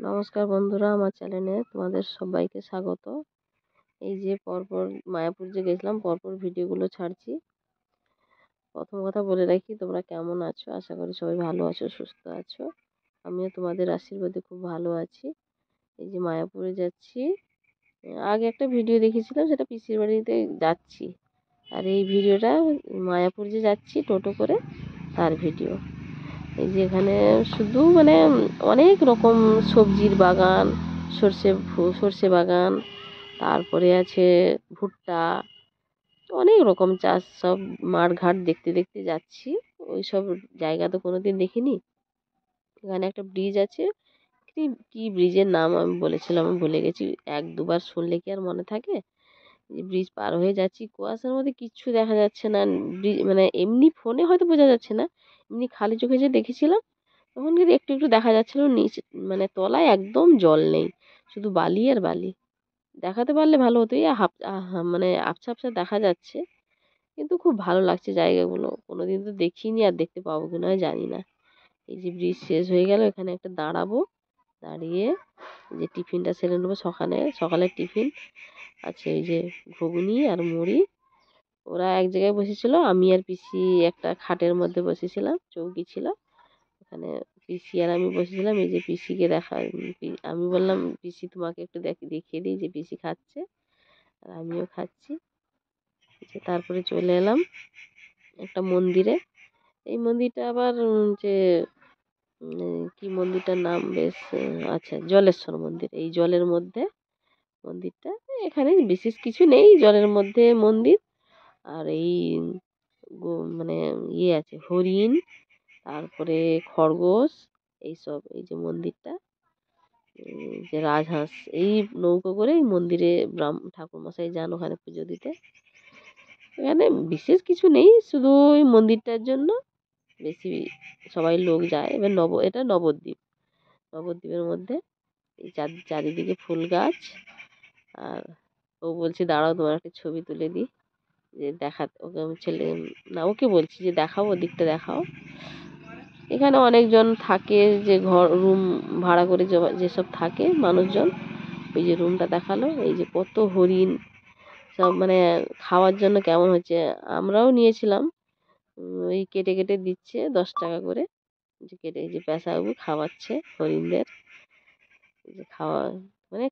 নমস্কার বন্ধুরা, আমার চ্যানেলে তোমাদের সবাইকে স্বাগত। এই যে পরপর মায়াপুর যে গেছিলাম, পরপর ভিডিওগুলো ছাড়ছি। প্রথম কথা বলে রাখি, তোমরা কেমন আছো? আশা করি সবাই ভালো আছো, সুস্থ আছো। আমিও তোমাদের আশীর্বাদে খুব ভালো আছি। এই যে মায়াপুরে যাচ্ছি। আগে একটা ভিডিও দেখেছিলাম, সেটা পিসির বাড়িতে যাচ্ছি। আর এই ভিডিওটা মায়াপুর যে যাচ্ছি টোটো করে, তার ভিডিও। এই যে এখানে শুধু অনেক রকম সবজির বাগান, সর্ষে বাগান, তারপরে আছে ভুট্টা, অনেক রকম চাষ। সব মাঠ ঘাট দেখতে দেখতে যাচ্ছি। ওই সব জায়গা তো কোনোদিন দেখিনি। এখানে একটা ব্রিজ আছে, কি কি ব্রিজের নাম আমি বলেছিলাম, আমি ভুলে গেছি। এক দুবার শুনলে কি আর মনে থাকে? ব্রিজ পার হয়ে যাচ্ছি, কুয়াশার মধ্যে কিচ্ছু দেখা যাচ্ছে না। ব্রিজ এমনি ফোনে হয়তো বোঝা যাচ্ছে না, এমনি খালি চোখে যে দেখেছিলাম তখন কিন্তু একটু একটু দেখা যাচ্ছিল নিচে, তলায় একদম জল নেই, শুধু বালি আর বালি। দেখাতে পারলে ভালো হতো, এই আবছা আবছা দেখা যাচ্ছে, কিন্তু খুব ভালো লাগছে জায়গাগুলো। কোনোদিন তো দেখিনি, আর দেখতে পাবো কিনা জানি না। এই যে ব্রিজ শেষ হয়ে গেল, এখানে একটা দাঁড়াবো, দাঁড়িয়ে যে টিফিনটা সেরে নেবো। সকালের টিফিন আছে, ওই যে ঘুগনি আর মুড়ি। ওরা এক জায়গায় বসেছিল, আমি আর পিসি একটা খাটের মধ্যে বসেছিলাম, চৌকি ছিল ওখানে। পিসি আর আমি বসেছিলাম। এই যে পিসিকে আমি বললাম, পিসি তোমাকে একটু দেখিয়ে দিই যে পিসি খাচ্ছে আর আমিও খাচ্ছি। তারপরে চলে এলাম একটা মন্দিরে। এই মন্দিরটা আবার যে কি মন্দিরটার নাম, বেশ আচ্ছা, জলেশ্বর মন্দির। এই জলের মধ্যে মন্দিরটা। এখানে বিশেষ কিছু নেই, জলের মধ্যে মন্দির। আর এই মানে ইয়ে আছে, হরিণ, তারপরে খরগোশ, এইসব। এই যে মন্দিরটা, যে রাজহাঁস, এই নৌকো করে এই মন্দিরে ঠাকুর মশাই যান ওখানে পুজো দিতে। এখানে বিশেষ কিছু নেই, শুধু ওই মন্দিরটার জন্য বেশি সবাই লোক যায়। এবার এটা নবদ্বীপ। নবদ্বীপের মধ্যে এই চারিদিকে ফুল গাছ। আর ও বলছি, দাঁড়াও তোমার একটা ছবি তুলে দিই, যে ওকে না, ওকে বলছি যে দেখাও, ওদিকটা দেখাও। এখানে অনেকজন থাকে, যে রুম ভাড়া করে যেসব থাকে মানুষজন। ওই যে রুমটা দেখালো, এই যে কত হরিণ সব, খাওয়ার জন্য কেমন হচ্ছে। আমরাও নিয়েছিলাম। ওই কেটে কেটে দিচ্ছে 10 টাকা করে, যে কেটে, এই যে পেশাবাবু খাওয়াচ্ছে হরিণদের। এই যে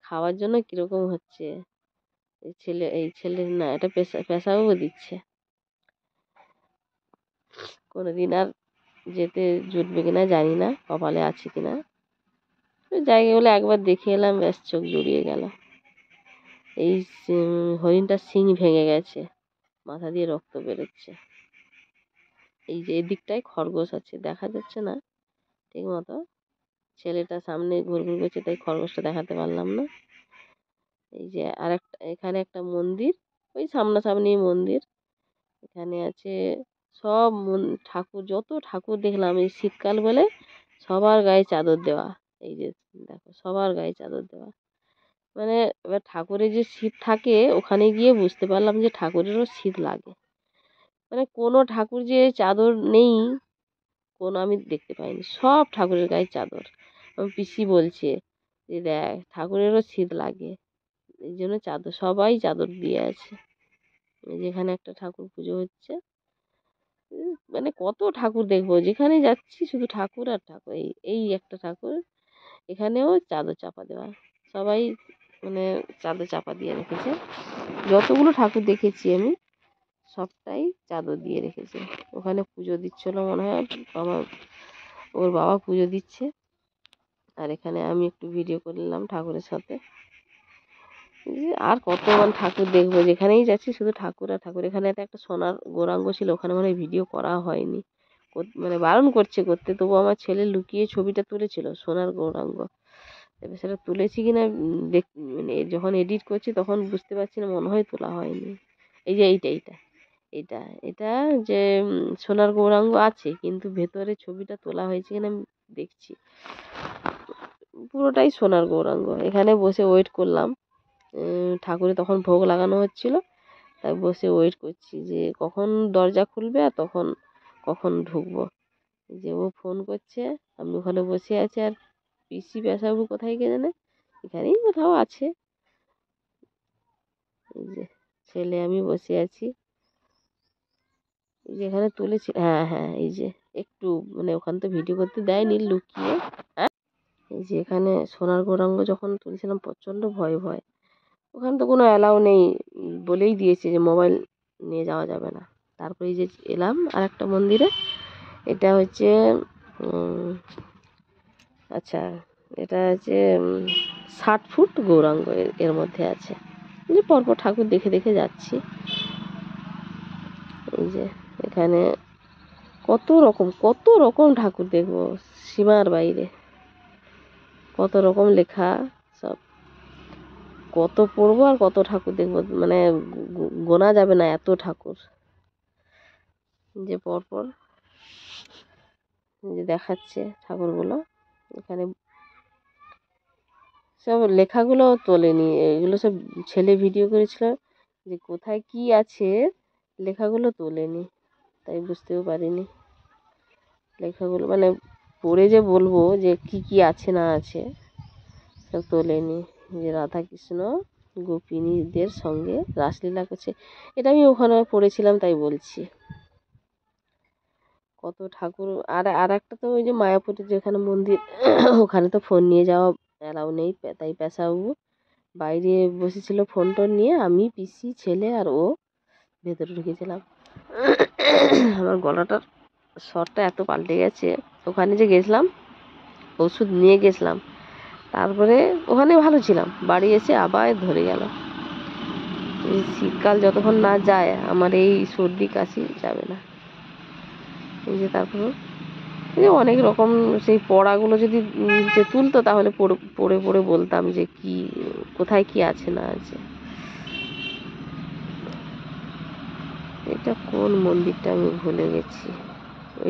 খাওয়ার জন্য কিরকম হচ্ছে। এই ছেলে না, এটা পেশাবাবু দিচ্ছে। কোনোদিন আর যেতে জুটবে কিনা জানি না, কপালে আছে কিনা। জায়গাগুলো একবার দেখে এলাম, ব্যাস চোখ জুড়িয়ে গেল। এই হরিণটার শিং ভেঙে গেছে, মাথা দিয়ে রক্ত বেরোচ্ছে। এই যে এদিকটায় খরগোশ আছে, দেখা যাচ্ছে না ঠিক মতো, ছেলেটা সামনে ঘুরঘুর করছে তাই খরগোশটা দেখাতে পারলাম না। এই যে এখানে একটা মন্দির, ওই সামনাসামনি মন্দির। এখানে আছে সব ঠাকুর, যত ঠাকুর দেখলাম। এই শীতকাল বলে সবার গায়ে চাদর দেওয়া। এই যে দেখো, সবার গায়ে চাদর দেওয়া। এবার ঠাকুরের যে শীত থাকে, ওখানে গিয়ে বুঝতে পারলাম যে ঠাকুরেরও শীত লাগে। কোনো ঠাকুর যে চাদর নেই, কোনো আমি দেখতে পাইনি, সব ঠাকুরের গায়ে চাদর। আমার পিসি বলছে যে দেখ, ঠাকুরেরও শীত লাগে, এই জন্য চাদর, সবাই চাদর দিয়ে আছে। যেখানে একটা ঠাকুর পুজো হচ্ছে। কত ঠাকুর দেখবো, যেখানে যাচ্ছি শুধু ঠাকুর আর ঠাকুর। এই এই একটা ঠাকুর, এখানেও চাদর চাপা দেওয়া। সবাই চাদর চাপা দিয়ে রেখেছে। যতগুলো ঠাকুর দেখেছি আমি, সবটাই চাদর দিয়ে রেখেছে। ওখানে পুজো দিচ্ছিল মনে হয়, ওর বাবা পুজো দিচ্ছে। আর এখানে আমি একটু ভিডিও করে নিলাম ঠাকুরের সাথে। আর কত ঠাকুর দেখবো, যেখানেই যাচ্ছি শুধু ঠাকুর আর ঠাকুর। এখানে একটা সোনার গৌরাঙ্গ ছিল, ওখানে ভিডিও করা হয়নি, বারণ করতে। তবু আমার ছেলে লুকিয়ে ছবিটা তুলেছিল, সোনার গৌরাঙ্গ। এবার সেটা তুলেছি কিনা যখন এডিট করছি তখন বুঝতে পারছি না, মনে হয় তোলা হয়নি। এই যে এইটা এটা যে সোনার গৌরাঙ্গ আছে, কিন্তু ভেতরে ছবিটা তোলা হয়েছে কিনা আমি দেখছি, পুরোটাই সোনার গৌরাঙ্গ। এখানে বসে ওয়েট করলাম, ঠাকুরে তখন ভোগ লাগানো হচ্ছিল, তাই বসে ওয়েট করছি যে কখন দরজা খুলবে আর কখন ঢুকবো। যে ও ফোন করছে, আমি ওখানে বসে আছি। আর পিসি পেশাবু কোথায় কে জানে, এখানেই কোথাও আছে। এই যে ছেলে আমি বসে আছি, এই যে এখানে তুলেছি, হ্যাঁ হ্যাঁ, এই যে একটু মানে ওখানে তো ভিডিও করতে দেয়নি, লুকিয়ে। হ্যাঁ, এই যে এখানে সোনার গৌরাঙ্গ যখন তুলছিলাম প্রচণ্ড ভয় ভয়, ওখানে তো কোনো অ্যালাউ নেই, বলেই দিয়েছে যে মোবাইল নিয়ে যাওয়া যাবে না। তারপরে এই যে এলাম আর একটা মন্দিরে, এটা হচ্ছে আচ্ছা, এটা হচ্ছে 60 ফুট গৌরাঙ্গ এর মধ্যে আছে। যে পরপর ঠাকুর দেখে দেখে যাচ্ছি। এই যে এখানে কত রকম ঠাকুর দেখবো, সীমার বাইরে। কত রকম লেখা সব, কত পড়বো আর কত ঠাকুর দেখবো, মানে গোনা যাবে না এত ঠাকুর। যে পরপর যে দেখাচ্ছে ঠাকুরগুলো, এখানে সব লেখাগুলো তোলেনি, এগুলো সব ছেলে ভিডিও করেছিল, যে কোথায় কি আছে লেখাগুলো তোলেনি, তাই বুঝতেও পারিনি লেখাগুলো, মানে পড়ে যে বলবো যে কি কি আছে না আছে সব তোলেনি। যে রাধা কৃষ্ণ গোপিনীদের সঙ্গে রাসলীলা করছে, এটা আমি ওখানে পড়েছিলাম তাই বলছি। কত ঠাকুর, আর আর একটা তো ওই যে মায়াপুরের যেখানে মন্দির, ওখানে তো ফোন নিয়ে যাওয়া অ্যালাউ নেই, তাই পেশাবু বাইরে বসেছিল ফোন টোন নিয়ে, আমি পিসি ছেলে আর ও ভেতরে ঢুকেছিলাম। আমার গলাটার স্বরটা এত পাল্টে গেছে, ওখানে যে গেছিলাম ওষুধ নিয়ে গেছিলাম, তারপরে ওখানে ভালো ছিলাম, বাড়ি এসে আবার ধরে গেল। এই শীতকাল যতক্ষণ না যায় আমার এই সর্দি কাশি যাবে না। এই যে তারপর এই যে অনেক রকম সেই পড়াগুলো যদি যে তুলতো তাহলে পড়ে পড়ে বলতাম যে কি কোথায় কি আছে না আছে। এটা কোন মন্দিরটা আমি ভুলে গেছি,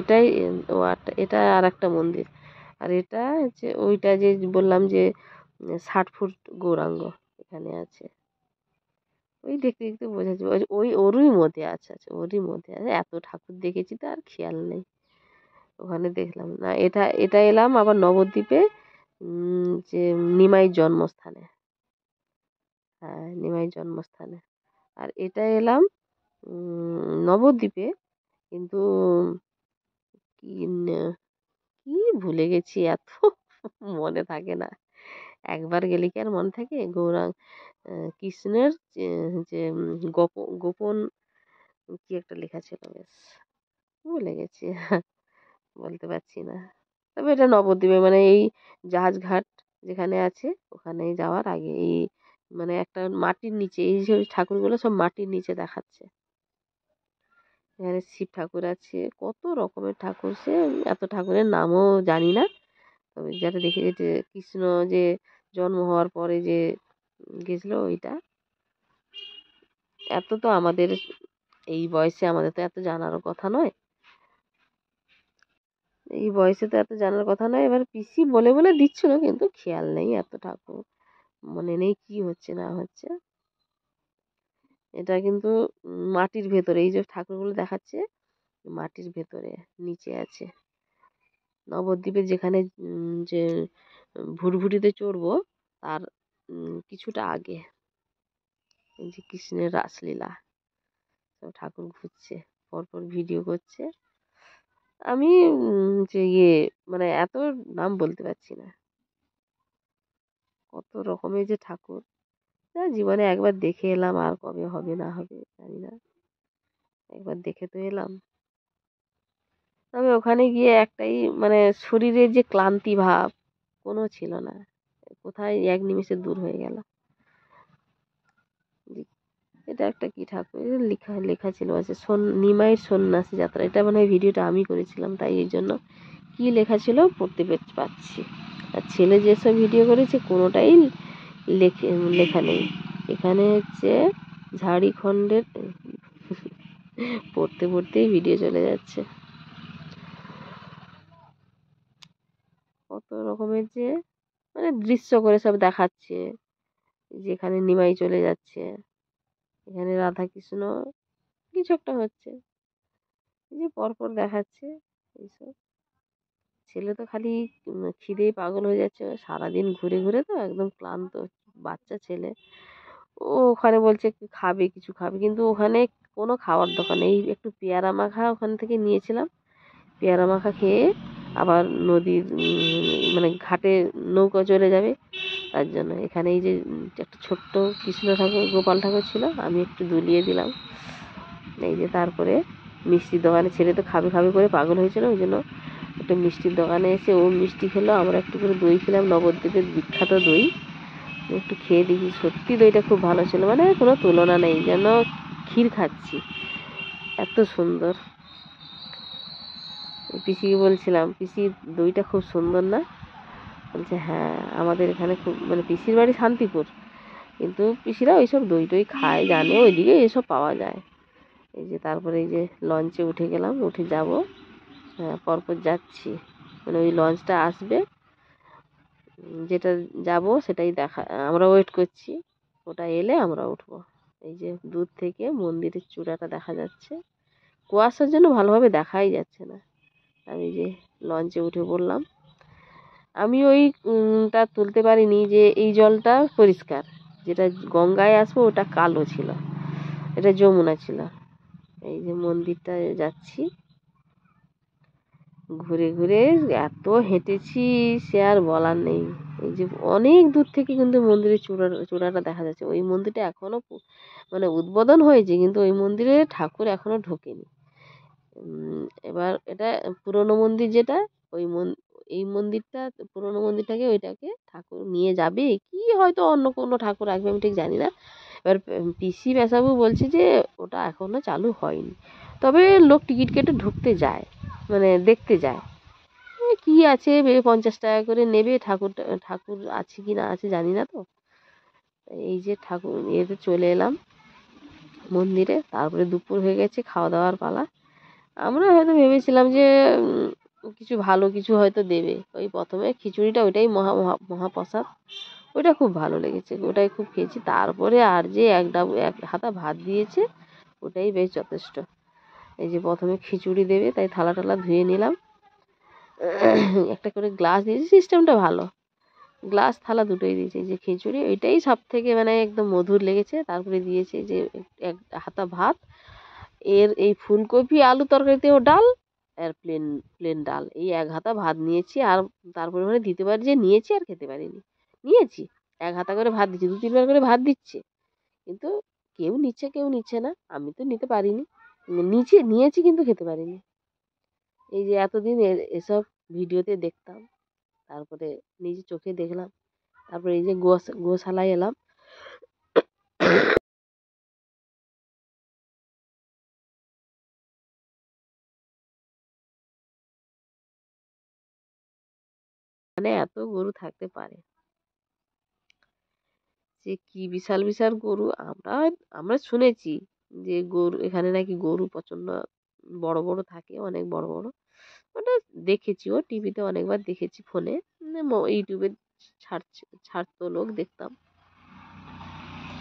এটাই ও এটা আর একটা মন্দির। আর এটা হচ্ছে ওইটা যে বললাম যে 60 ফুট গৌরাঙ্গ এখানে আছে। ওই দেখতে দেখতে বোঝা যাবে, ওই ওরই মধ্যে আছে, ওরই মধ্যে আছে। এত ঠাকুর দেখেছি তো আর খেয়াল নেই, ওখানে দেখলাম না। এটা এটা এলাম আবার নবদ্বীপে, যে নিমাইয়ের জন্মস্থানে, হ্যাঁ নিমাইয়ের জন্মস্থানে। আর এটা এলাম নবদ্বীপে, কিন্তু কি কি ভুলে গেছি, এত মনে থাকে না। একবার গেলে কি আর মনে থাকে? কৃষ্ণের যে গোপন কি একটা লেখা ছিল, বেশ ভুলে গেছি, বলতে পারছি না। তবে এটা নবদ্বীপে, মানে এই জাহাজ ঘাট যেখানে আছে ওখানে যাওয়ার আগে, এই মানে একটা মাটির নিচে এই যে ঠাকুরগুলো সব মাটির নিচে দেখাচ্ছে। এখানে শিব ঠাকুর আছে, কত রকমের ঠাকুর, সে এত ঠাকুরের নামও জানি না। তবে যেটা দেখে যে কৃষ্ণ যে জন্ম হওয়ার পরে যে গেছিল ওইটা, এত তো আমাদের এই বয়সে আমাদের তো এত জানারও কথা নয়, এই বয়সে তো এত জানার কথা নয়। এবার পিসি বলে বলে দিচ্ছিল, কিন্তু খেয়াল নেই, এত ঠাকুর মনে নেই কি হচ্ছে না হচ্ছে। এটা কিন্তু মাটির ভেতরে, এই যে ঠাকুরগুলো দেখাচ্ছে মাটির ভেতরে নিচে আছে। নবদ্বীপে যেখানে যে ভুরভুরিতে চড়বো তার কিছুটা আগে, এই যে কৃষ্ণের রাসলীলা, সব ঠাকুর ঘুরছে, পরপর ভিডিও করছে। আমি যে মানে এত নাম বলতে পারছি না, কত রকমের যে ঠাকুর, জীবনে একবার দেখে এলাম, আর কবে হবে না হবে জানি না, একবার দেখে তো এলাম। তবে ওখানে গিয়ে একটাই, মানে শরীরের যে ক্লান্তি ভাব কোনো ছিল না, কোথায় এক নিমেষে দূর হয়ে গেল। এটা একটা কি ঠাকুর, লেখা লেখা ছিল আছে নিমাইয়ের সন্ন্যাসী যাত্রা, এটা মানে ভিডিওটা আমি করেছিলাম, তাই এই জন্য কি লেখা ছিল পড়তে পারছি। আর ছেলে যেসব ভিডিও করেছে কোনোটাই লেখা নেই। এখানে হচ্ছে ঝাড়খণ্ডের, পড়তে পড়তেই ভিডিও চলে যাচ্ছে। কত রকমের যে মানে দৃশ্য করে সব দেখাচ্ছে, যেখানে নিমাই চলে যাচ্ছে, এখানে রাধা কৃষ্ণ কিছু একটা হচ্ছে, এই যে পরপর দেখাচ্ছে এইসব। ছেলে তো খালি খিদেই পাগল হয়ে যাচ্ছে, সারাদিন ঘুরে ঘুরে তো একদম ক্লান্ত, বাচ্চা ছেলে। ও ওখানে বলছে কি খাবে, কিছু খাবে, কিন্তু ওখানে কোনো খাওয়ার দোকান নেই। এই একটু পেয়ারা মাখা ওখান থেকে নিয়েছিলাম, পেয়ারা মাখা খেয়ে আবার নদীর মানে ঘাটে নৌকা চলে যাবে, তার জন্য এখানে এই যে একটা ছোট্ট কৃষ্ণ ঠাকুর, গোপাল ঠাকুর ছিল, আমি একটু দুলিয়ে দিলাম। এই যে তারপরে মিষ্টির দোকানে, ছেলে তো খাবে খাবে করে পাগল হয়েছিল, ওই জন্য একটা মিষ্টির দোকানে এসে ও মিষ্টি খেলো, আমরা একটু করে দই খেলাম, নবদ্বীপের বিখ্যাত দই। একটু খেয়ে দেখি, সত্যি দইটা খুব ভালো ছিল, মানে কোনো তুলনা নেই, যেন ক্ষীর খাচ্ছি, এত সুন্দর। পিসিকে বলছিলাম, পিসি দইটা খুব সুন্দর না? বলছে হ্যাঁ, আমাদের এখানে খুব, মানে পিসির বাড়ি শান্তিপুর, কিন্তু পিসিরা ওইসব দই টই খায়, জানে ওইদিকে এসব পাওয়া যায়। এই যে তারপরে এই যে লঞ্চে উঠে গেলাম, উঠে যাব, হ্যাঁ পরপর যাচ্ছি, মানে ওই লঞ্চটা আসবে, যেটা যাব সেটাই দেখা, আমরা ওয়েট করছি, ওটা এলে আমরা উঠবো। এই যে দূর থেকে মন্দিরের চূড়াটা দেখা যাচ্ছে, কুয়াশার জন্য ভালোভাবে দেখাই যাচ্ছে না। আমি যে লঞ্চে উঠে পড়লাম। আমি ওই টা তুলতে পারিনি যে এই জলটা পরিষ্কার, যেটা গঙ্গায় আসবো ওটা কালো ছিল, এটা যমুনা ছিল। এই যে মন্দিরটা যাচ্ছি, ঘুরে ঘুরে এত হেঁটেছি সে আর বলার নেই। এই যে অনেক দূর থেকে কিন্তু মন্দিরের চূড়াটা দেখা যাচ্ছে। ওই মন্দিরটা এখনো মানে উদ্বোধন হয়েছে, কিন্তু ওই মন্দিরে ঠাকুর এখনো ঢোকেনি। এবার এটা পুরনো মন্দির যেটা, ওই এই মন্দিরটা, পুরনো মন্দিরটাকে ওইটাকে ঠাকুর নিয়ে যাবে কি, হয়তো অন্য কোনো ঠাকুর আসবে, আমি ঠিক জানি না। এবার পিসি মেসাবু বলছে যে ওটা এখনো চালু হয়নি, তবে লোক টিকিট কেটে ঢুকতে যায়, মানে দেখতে যায়। কি আছে 50 টাকা করে নেবে, ঠাকুর ঠাকুর আছে কি না আছে জানি না তো। এই যে ঠাকুর ইয়েতে চলে এলাম মন্দিরে, তারপরে দুপুর হয়ে গেছে, খাওয়া দাওয়ার পালা। আমরা হয়তো ভেবেছিলাম যে কিছু ভালো কিছু হয়তো দেবে, ওই প্রথমে খিচুড়িটা, ওইটাই মহাপ্রসাদ, ওইটা খুব ভালো লেগেছে, ওটাই খুব খেয়েছি। তারপরে আর যে এক হাতা ভাত দিয়েছে, ওটাই বেশ যথেষ্ট। এই যে প্রথমে খিচুড়ি দেবে, তাই থালা টালা ধুয়ে নিলাম, একটা করে গ্লাস দিয়েছে, সিস্টেমটা ভালো, গ্লাস থালা দুটোই দিয়েছে। এই যে খিচুড়ি, ওইটাই সব থেকে মানে একদম মধুর লেগেছে। তারপরে দিয়েছে যে এক হাতা ভাত, এই ফুলকপি আলু তরকারিতেও ডাল, আর প্লেন প্লেন ডাল, এই এক হাতা ভাত নিয়েছি। আর তারপরে মানে দিতে পারি যে নিয়েছি আর খেতে পারিনি, নিয়েছি এক হাতা করে ভাত দিচ্ছি, 2-3 বার করে ভাত দিচ্ছে, কিন্তু কেউ নিচ্ছে কেউ নিচ্ছে না, আমি তো নিতে পারিনি, নিয়েছি কিন্তু খেতে পারিনি। এই যে এতদিন এসব ভিডিওতে দেখতাম, তারপরে নিজে চোখে দেখলাম। তারপরে এই যে গোশালায় এলাম, মানে এত গরু থাকতে পারে, যে কি বিশাল বিশাল গরু। আমরা শুনেছি যে গরু এখানে নাকি গরু প্রচন্ড বড় বড় থাকে, অনেক বড় বড়, ওটা দেখেছিও টিভিতে অনেকবার দেখেছি, ফোনে ইউটিউবে ছাড়তো লোক, দেখতাম,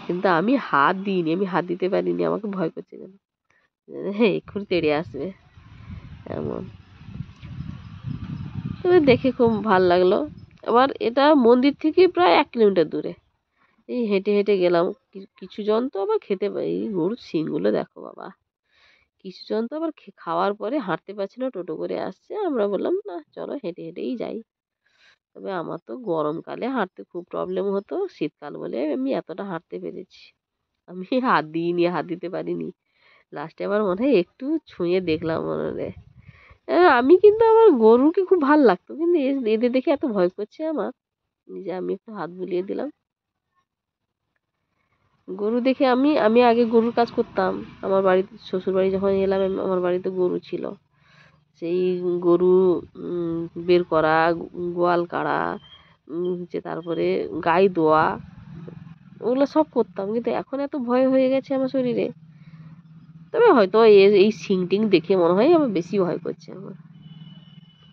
কিন্তু আমি হাত দিইনি, আমি হাত দিতে পারিনি, আমাকে ভয় করছে কেন, হ্যাঁ এক্ষুনি তেড়ে আসবে এমন। তবে দেখে খুব ভাল লাগলো। আবার এটা মন্দির থেকে প্রায় 1 কিলোমিটার দূরে, এই হেঁটে হেঁটে গেলাম। কিছু জন তো আবার খেতে, এই গরুর শিংগুলো দেখো বাবা, কিছু জন তো আবার খাওয়ার পরে হাঁটতে পারছে না, টোটো করে আসছে, আমরা বললাম না চলো হেঁটে হেঁটেই যাই। তবে আমার তো গরমকালে হাঁটতে খুব প্রবলেম হতো, শীতকাল বলে আমি এতটা হাঁটতে পেরেছি। আমি হাত দিইনি, হাত দিতে পারিনি, লাস্টে আবার মনে হয় একটু ছুঁয়ে দেখলাম মনে হয়। আমি কিন্তু আমার গরুকে খুব ভাল লাগতো, কিন্তু এদের দেখে এত ভয় করছে আমার, যে আমি একটু হাত বুলিয়ে দিলাম। গরু দেখে আমি আমি আগে গরুর কাজ করতাম, আমার বাড়িতে শ্বশুর বাড়ি যখন এলাম, আমার বাড়িতে গরু ছিল, সেই গরু বের করা, গোয়াল কাড়া, যে তারপরে গাই দোয়া, ওগুলো সব করতাম, কিন্তু এখন এত ভয় হয়ে গেছে আমার শরীরে। তবে হয়তো এই শিং টিং দেখে মনে হয় আমার বেশি ভয় করছে আমার,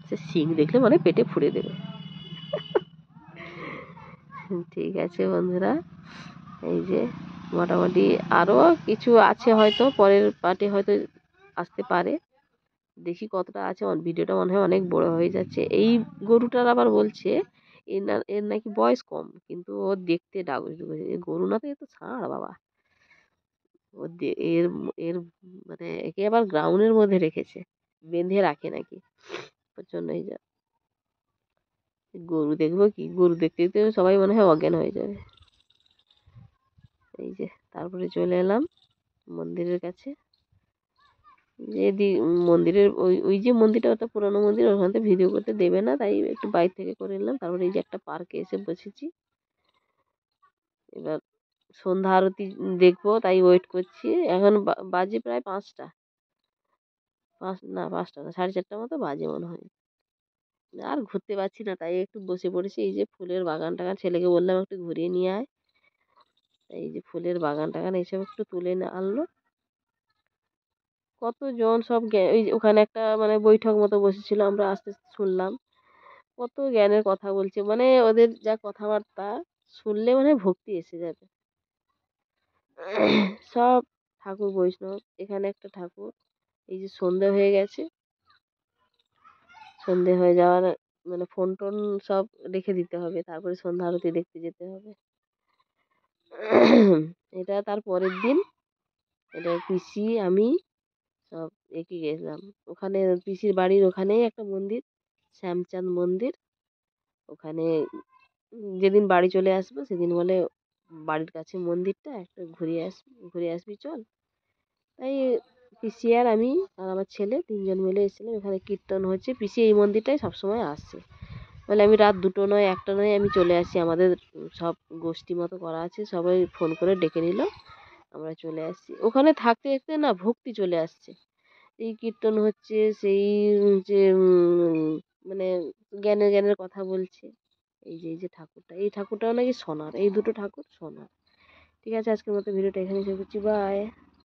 সে শিং দেখলে মানে পেটে ফুঁড়ে দেবে। ঠিক আছে বন্ধুরা, এই যে মোটামুটি আরও কিছু আছে, হয়তো পরের পার্টে হয়তো আসতে পারে। দেখি কতটা আছে। ভিডিওটা মনে হয় অনেক বড় হয়ে যাচ্ছে। এই গরুটার আবার বলছে এর নাকি বয়স কম, কিন্তু ও দেখতে ডাগস ডুগস। গরু না তো, এ তো ষাঁড় বাবা। এর এর মানে একে আবার গ্রাউন্ডের মধ্যে রেখেছে, বেঁধে রাখে নাকি প্রচন্ড। এই যা গরু দেখবো কি, গরু দেখতে দেখতে সবাই মনে হয় অজ্ঞান হয়ে যাবে। এই যে তারপরে চলে এলাম মন্দিরের কাছে। যে মন্দিরের ওই ওই যে মন্দিরটা, ওটা পুরানো মন্দির, ওখান থেকে ভিডিও করতে দেবে না, তাই একটু বাইরে থেকে করে নিলাম। তারপরে এই যে একটা পার্কে এসে বসেছি। এবার সন্ধ্যা আরতি দেখবো, তাই ওয়েট করছি। এখন বাজে প্রায় 5টা। না, 5টা না, 4:30 মতো বাজে মনে হয়। আর ঘুরতে পারছি না, তাই একটু বসে পড়েছি। এই যে ফুলের বাগান টাগান, ছেলেকে বললাম একটু ঘুরিয়ে নিয়ে আয়। এই যে ফুলের বাগান টাগান এইসব একটু তুলে আনলো। কতজন সব ওই ওখানে একটা মানে বৈঠক মতো বসেছিল, আমরা আস্তে আস্তে শুনলাম। কত জ্ঞানের কথা বলছে, মানে ওদের যা কথাবার্তা শুনলে মানে ভক্তি এসে যাবে। সব ঠাকুর বৈষ্ণব। এখানে একটা ঠাকুর। এই যে সন্ধে হয়ে গেছে, সন্ধে হয়ে যাওয়ার মানে ফোন টোন সব রেখে দিতে হবে, তারপরে সন্ধ্যা আরতি দেখতে যেতে হবে। এটা তার পরের দিন। এটা পিসি আমি সব এগিয়ে গেছিলাম। ওখানে পিসির বাড়ির ওখানেই একটা মন্দির, শ্যামচাঁদ মন্দির। ওখানে যেদিন বাড়ি চলে আসবো সেদিন বলে বাড়ির কাছে মন্দিরটা, একটা ঘুরে আসবি চল। তাই পিসি আর আমি আর আমার ছেলে 3জন মিলে এসেছিলাম। এখানে কীর্তন হচ্ছে, পিসি এই মন্দিরটাই সবসময় আসছে। বলে আমি রাত 2টো নয় 1টা নয় আমি চলে আসি, আমাদের সব গোষ্ঠী মতো করা আছে, সবাই ফোন করে ডেকে নিল, আমরা চলে আসছি। ওখানে থাকতে থাকতে না ভক্তি চলে আসছে। এই কীর্তন হচ্ছে, সেই যে মানে জ্ঞানের জ্ঞানের কথা বলছে। এই যে ঠাকুরটা, এই ঠাকুরটাও নাকি সোনার, এই দুটো ঠাকুর সোনার। ঠিক আছে, আজকের মতো ভিডিওটা এখানে শেষ করছি। বাই।